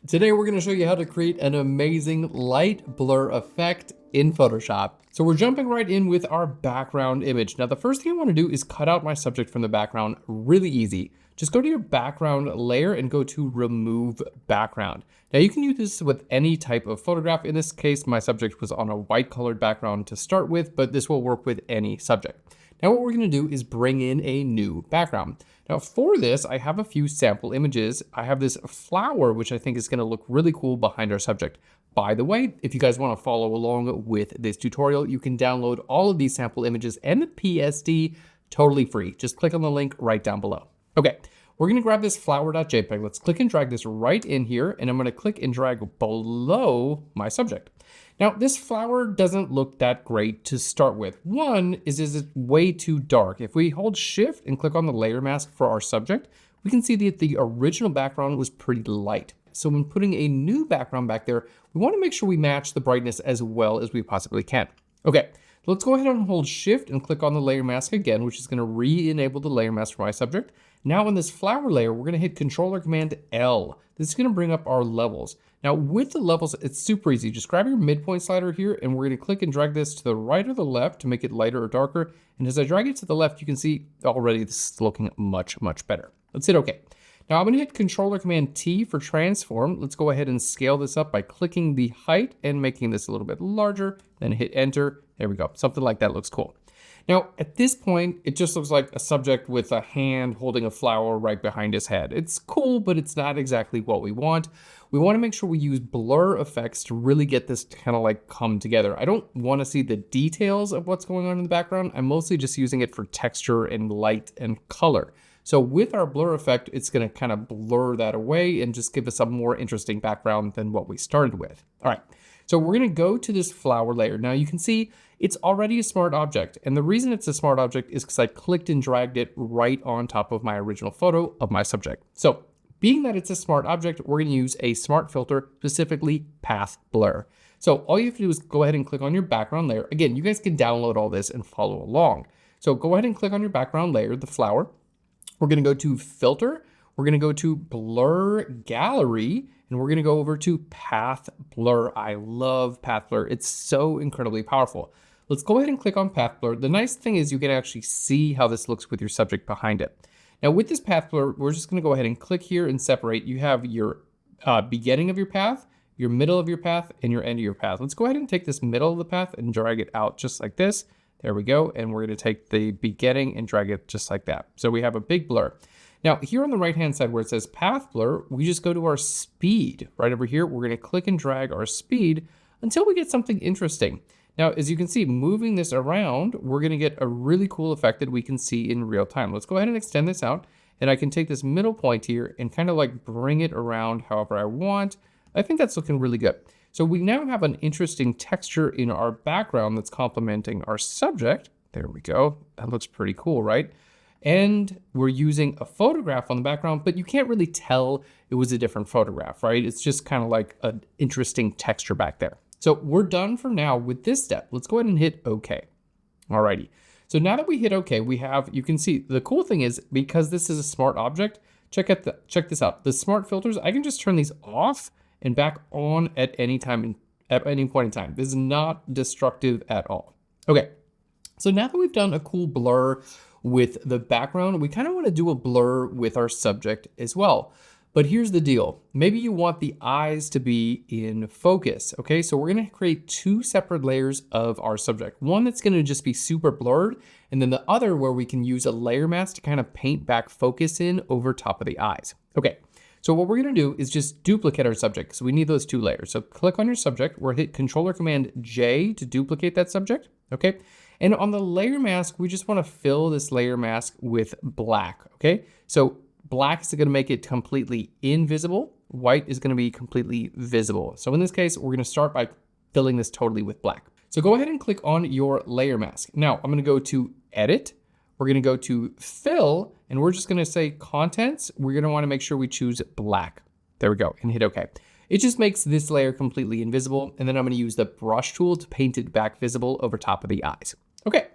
Today we're going to show you how to create an amazing light blur effect in Photoshop. So we're jumping right in with our background image. Now the first thing I want to do is cut out my subject from the background. Really easy. Just go to your background layer and go to remove background. Now you can use this with any type of photograph. In this case, my subject was on a white colored background to start with, but this will work with any subject. Now what we're going to do is bring in a new background. Now for this, I have a few sample images. I have this flower, which I think is going to look really cool behind our subject. By the way, if you guys want to follow along with this tutorial, you can download all of these sample images and the PSD totally free. Just click on the link right down below. Okay, we're going to grab this flower.jpg. Let's click and drag this right in here, and I'm going to click and drag below my subject. Now, this flower doesn't look that great to start with. One is it's way too dark. If we hold shift and click on the layer mask for our subject, we can see that the original background was pretty light. So when putting a new background back there, we want to make sure we match the brightness as well as we possibly can. Okay, let's go ahead and hold shift and click on the layer mask again, which is going to re-enable the layer mask for my subject. Now in this flower layer, we're going to hit Control-Command-L. This is going to bring up our levels. Now with the levels, it's super easy. Just grab your midpoint slider here, and we're going to click and drag this to the right or the left to make it lighter or darker. And as I drag it to the left, you can see already this is looking much, much better. Let's hit OK. Now I'm going to hit Control-Command-T for transform. Let's go ahead and scale this up by clicking the height and making this a little bit larger. Then hit Enter. There we go. Something like that looks cool. Now, at this point, it just looks like a subject with a hand holding a flower right behind his head. It's cool, but it's not exactly what we want. We want to make sure we use blur effects to really get this to kind of like come together. I don't want to see the details of what's going on in the background. I'm mostly just using it for texture and light and color. So with our blur effect, it's going to kind of blur that away and just give us a more interesting background than what we started with. All right, so we're going to go to this flower layer. Now you can see it's already a smart object. And the reason it's a smart object is because I clicked and dragged it right on top of my original photo of my subject. So being that it's a smart object, we're going to use a smart filter, specifically path blur. So all you have to do is go ahead and click on your background layer. Again, you guys can download all this and follow along. So go ahead and click on your background layer, the flower. We're going to go to filter. We're going to go to blur gallery, and we're going to go over to path blur. I love path blur. It's so incredibly powerful. Let's go ahead and click on path blur. The nice thing is you can actually see how this looks with your subject behind it. Now with this path blur, we're just going to go ahead and click here and separate. You have your beginning of your path, your middle of your path, and your end of your path. Let's go ahead and take this middle of the path and drag it out just like this. There we go. And we're going to take the beginning and drag it just like that. So we have a big blur. Now here on the right hand side where it says path blur, we just go to our speed right over here. We're going to click and drag our speed until we get something interesting. Now, as you can see, moving this around, we're going to get a really cool effect that we can see in real time. Let's go ahead and extend this out, and I can take this middle point here and kind of like bring it around however I want. I think that's looking really good. So we now have an interesting texture in our background that's complementing our subject. There we go. That looks pretty cool, right? And we're using a photograph on the background, but you can't really tell it was a different photograph, right? It's just kind of like an interesting texture back there. So we're done for now with this step. Let's go ahead and hit OK. Alrighty. So now that we hit OK, we have, you can see the cool thing is because this is a smart object, check this out. The smart filters, I can just turn these off and back on at any time, at any point in time. This is not destructive at all. Okay. So now that we've done a cool blur with the background, we kind of want to do a blur with our subject as well. But here's the deal. Maybe you want the eyes to be in focus. Okay, so we're going to create two separate layers of our subject. One that's going to just be super blurred, and then the other where we can use a layer mask to kind of paint back focus in over top of the eyes. Okay, so what we're going to do is just duplicate our subject. So we need those two layers. So click on your subject. We're hit Control-Command-J to duplicate that subject. Okay, and on the layer mask, we just want to fill this layer mask with black. Okay, so black is going to make it completely invisible. White is going to be completely visible. So in this case, we're going to start by filling this totally with black. So go ahead and click on your layer mask. Now I'm going to go to Edit. We're going to go to Fill, and we're just going to say Contents. We're going to want to make sure we choose black. There we go, and hit OK. It just makes this layer completely invisible. And then I'm going to use the brush tool to paint it back visible over top of the eyes. Okay.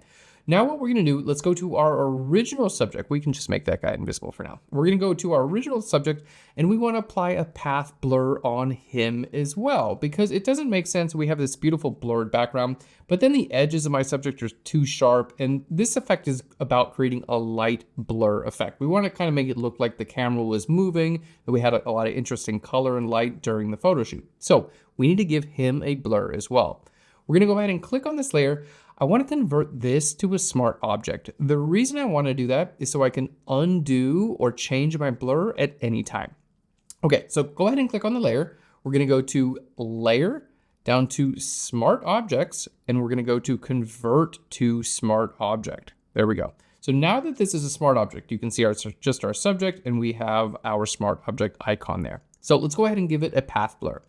Now what we're gonna do, let's go to our original subject. We can just make that guy invisible for now. We're gonna go to our original subject and we wanna apply a path blur on him as well, because it doesn't make sense. We have this beautiful blurred background, but then the edges of my subject are too sharp. And this effect is about creating a light blur effect. We wanna kind of make it look like the camera was moving, that we had a lot of interesting color and light during the photo shoot. So we need to give him a blur as well. We're gonna go ahead and click on this layer. I want to convert this to a smart object. The reason I want to do that is so I can undo or change my blur at any time. Okay, so go ahead and click on the layer. We're going to go to Layer, down to Smart Objects, and we're going to go to Convert to Smart Object. There we go. So now that this is a smart object, you can see just our subject, and we have our smart object icon there. So let's go ahead and give it a path blur.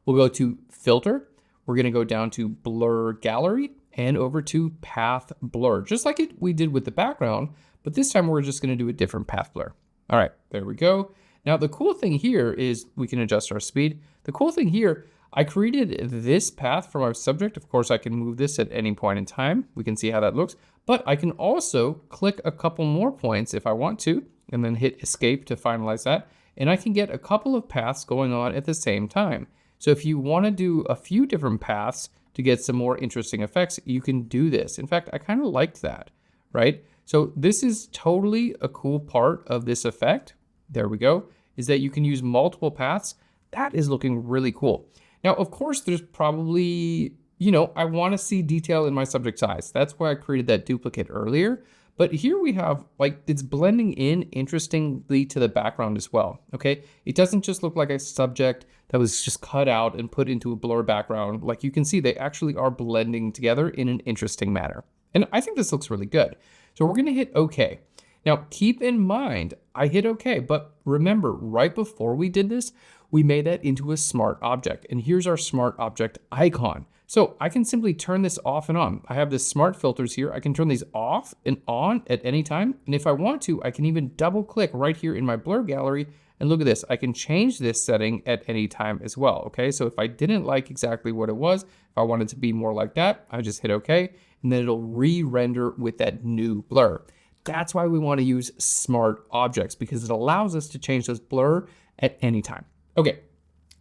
We'll go to Filter. We're going to go down to Blur Gallery and over to Path Blur, just like we did with the background, but this time we're just gonna do a different path blur. All right, there we go. Now the cool thing here is we can adjust our speed. The cool thing here, I created this path from our subject. Of course, I can move this at any point in time. We can see how that looks, but I can also click a couple more points if I want to, and then hit Escape to finalize that. And I can get a couple of paths going on at the same time. So if you wanna do a few different paths, to get some more interesting effects, you can do this. In fact, I kind of liked that, right? So this is totally a cool part of this effect. There we go, is that you can use multiple paths. That is looking really cool. Now, of course, there's probably, I want to see detail in my subject's eyes. That's why I created that duplicate earlier. But here we have, it's blending in interestingly to the background as well, okay? It doesn't just look like a subject that was just cut out and put into a blur background. Like you can see, they actually are blending together in an interesting manner. And I think this looks really good. So we're gonna hit OK. Now, keep in mind, I hit OK, but remember, right before we did this, we made that into a smart object. And here's our smart object icon. So I can simply turn this off and on. I have this smart filters here. I can turn these off and on at any time. And if I want to, I can even double click right here in my blur gallery. And look at this, I can change this setting at any time as well, okay? So if I didn't like exactly what it was, if I wanted to be more like that, I just hit okay, and then it'll re-render with that new blur. That's why we want to use smart objects, because it allows us to change those blur at any time. Okay,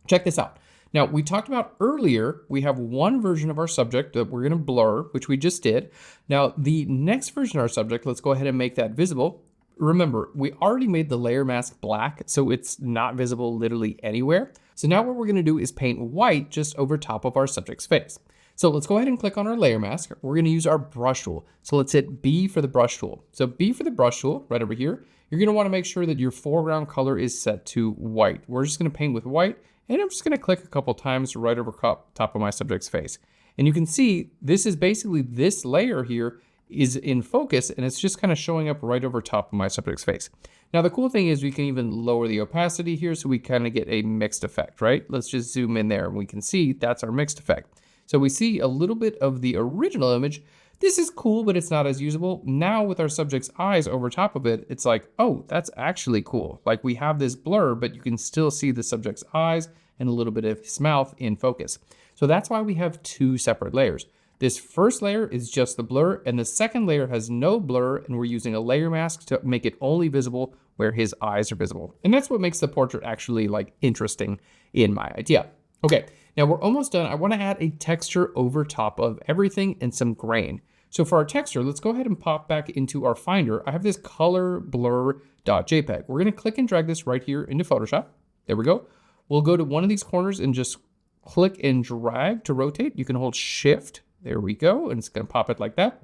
check this out. Now, we talked about earlier, we have one version of our subject that we're gonna blur, which we just did. Now, the next version of our subject, let's go ahead and make that visible. Remember, we already made the layer mask black, so it's not visible literally anywhere. So now what we're gonna do is paint white just over top of our subject's face. So let's go ahead and click on our layer mask. We're gonna use our brush tool. So let's hit B for the brush tool. So B for the brush tool, right over here. You're gonna wanna make sure that your foreground color is set to white. We're just gonna paint with white, and I'm just gonna click a couple times right over top of my subject's face. And you can see, this is basically this layer here is in focus, and it's just kind of showing up right over top of my subject's face. Now, the cool thing is we can even lower the opacity here so we kind of get a mixed effect, right? Let's just zoom in there and we can see that's our mixed effect. So we see a little bit of the original image. This is cool, but it's not as usable. Now with our subject's eyes over top of it, it's like, oh, that's actually cool. Like we have this blur, but you can still see the subject's eyes and a little bit of his mouth in focus. So that's why we have two separate layers. This first layer is just the blur, and the second layer has no blur, and we're using a layer mask to make it only visible where his eyes are visible. And that's what makes the portrait actually interesting in my idea. Okay, now we're almost done. I wanna add a texture over top of everything and some grain. So for our texture, let's go ahead and pop back into our Finder. I have this color blur.jpg. We're gonna click and drag this right here into Photoshop. There we go. We'll go to one of these corners and just click and drag to rotate. You can hold Shift. There we go, and it's gonna pop it like that.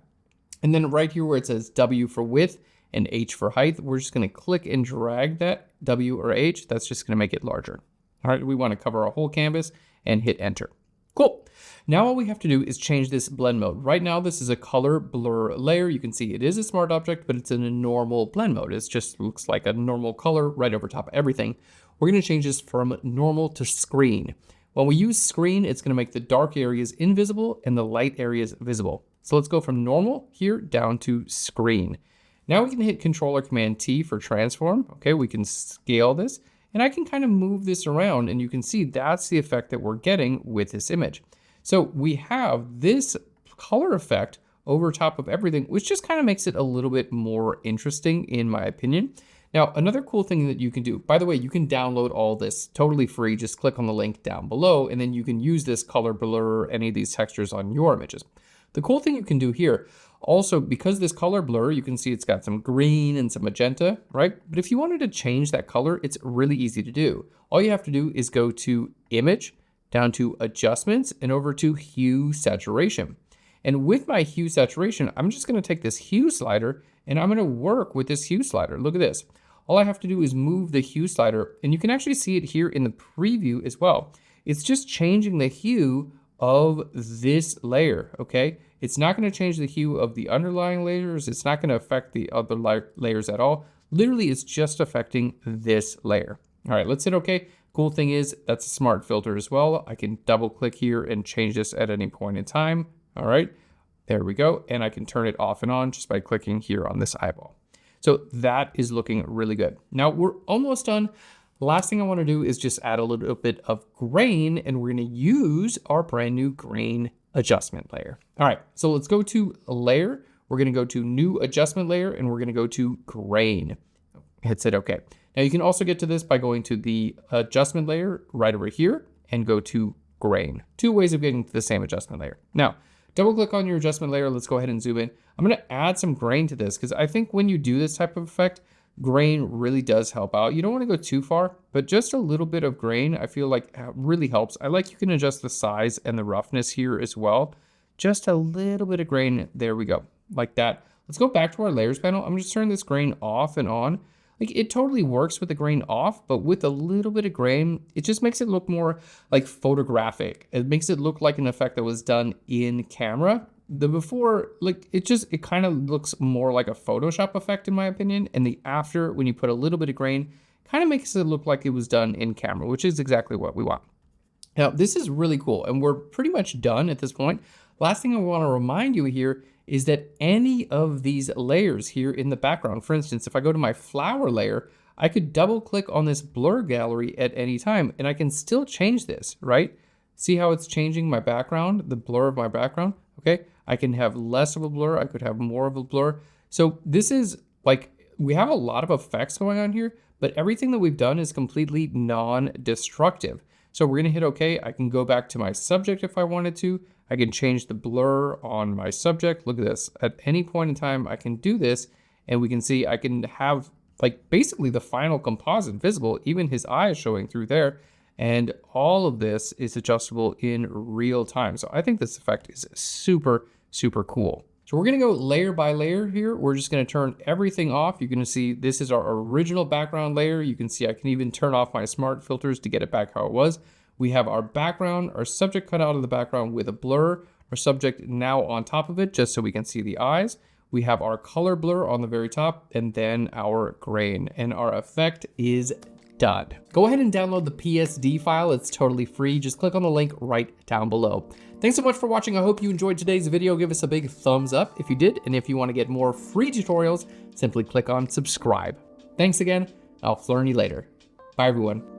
And then right here where it says W for width and H for height, we're just gonna click and drag that W or H. That's just gonna make it larger. All right, we wanna cover our whole canvas and hit enter. Cool. Now all we have to do is change this blend mode. Right now, this is a color blur layer. You can see it is a smart object, but it's in a normal blend mode. It just looks like a normal color right over top of everything. We're gonna change this from normal to screen. When we use screen, it's gonna make the dark areas invisible and the light areas visible. So let's go from normal here down to screen. Now we can hit Control or Command T for transform. Okay, we can scale this, and I can kind of move this around, and you can see that's the effect that we're getting with this image. So we have this color effect over top of everything, which just kind of makes it a little bit more interesting in my opinion. Now, another cool thing that you can do, by the way, you can download all this totally free. Just click on the link down below, and then you can use this color blur or any of these textures on your images. The cool thing you can do here, also because this color blur, you can see it's got some green and some magenta, right? But if you wanted to change that color, it's really easy to do. All you have to do is go to Image, down to Adjustments, and over to Hue Saturation. And with my hue saturation, I'm just gonna take this hue slider and I'm gonna work with this hue slider. Look at this. All I have to do is move the hue slider, and you can actually see it here in the preview as well. It's just changing the hue of this layer, okay? It's not gonna change the hue of the underlying layers. It's not gonna affect the other layers at all. Literally, it's just affecting this layer. All right, let's hit okay. Cool thing is that's a smart filter as well. I can double click here and change this at any point in time. All right, there we go. And I can turn it off and on just by clicking here on this eyeball. So that is looking really good. Now we're almost done. Last thing I wanna do is just add a little bit of grain, and we're gonna use our brand new grain adjustment layer. All right, so let's go to layer. We're gonna go to new adjustment layer, and we're gonna go to grain. Hit okay. Now you can also get to this by going to the adjustment layer right over here and go to grain. Two ways of getting to the same adjustment layer. Now, double click on your adjustment layer. Let's go ahead and zoom in. I'm gonna add some grain to this because I think when you do this type of effect, grain really does help out. You don't wanna go too far, but just a little bit of grain I feel like really helps. I like you can adjust the size and the roughness here as well. Just a little bit of grain, there we go, like that. Let's go back to our layers panel. I'm just turning this grain off and on. Like it totally works with the grain off, but with a little bit of grain, it just makes it look more like photographic. It makes it look like an effect that was done in camera. The before, like it kind of looks more like a Photoshop effect in my opinion. And the after, when you put a little bit of grain, kind of makes it look like it was done in camera, which is exactly what we want. Now, this is really cool, and we're pretty much done at this point. Last thing I want to remind you here is that any of these layers here in the background, for instance, if I go to my flower layer, I could double click on this blur gallery at any time and I can still change this, right? See how it's changing my background, the blur of my background, okay? I can have less of a blur, I could have more of a blur. So this is like, we have a lot of effects going on here, but everything that we've done is completely non-destructive. So we're gonna hit okay. I can go back to my subject if I wanted to. I can change the blur on my subject. Look at this. At any point in time, I can do this, and we can see I can have like basically the final composite visible, even his eyes showing through there. And all of this is adjustable in real time. So I think this effect is super, super cool. So we're gonna go layer by layer here. We're just gonna turn everything off. You're gonna see this is our original background layer. You can see I can even turn off my smart filters to get it back how it was. We have our background, our subject cut out of the background with a blur, our subject now on top of it, just so we can see the eyes. We have our color blur on the very top, and then our grain, and our effect is done. Go ahead and download the PSD file. It's totally free. Just click on the link right down below. Thanks so much for watching. I hope you enjoyed today's video. Give us a big thumbs up if you did, and if you want to get more free tutorials, simply click on subscribe. Thanks again. I'll Phlearn you later. Bye everyone.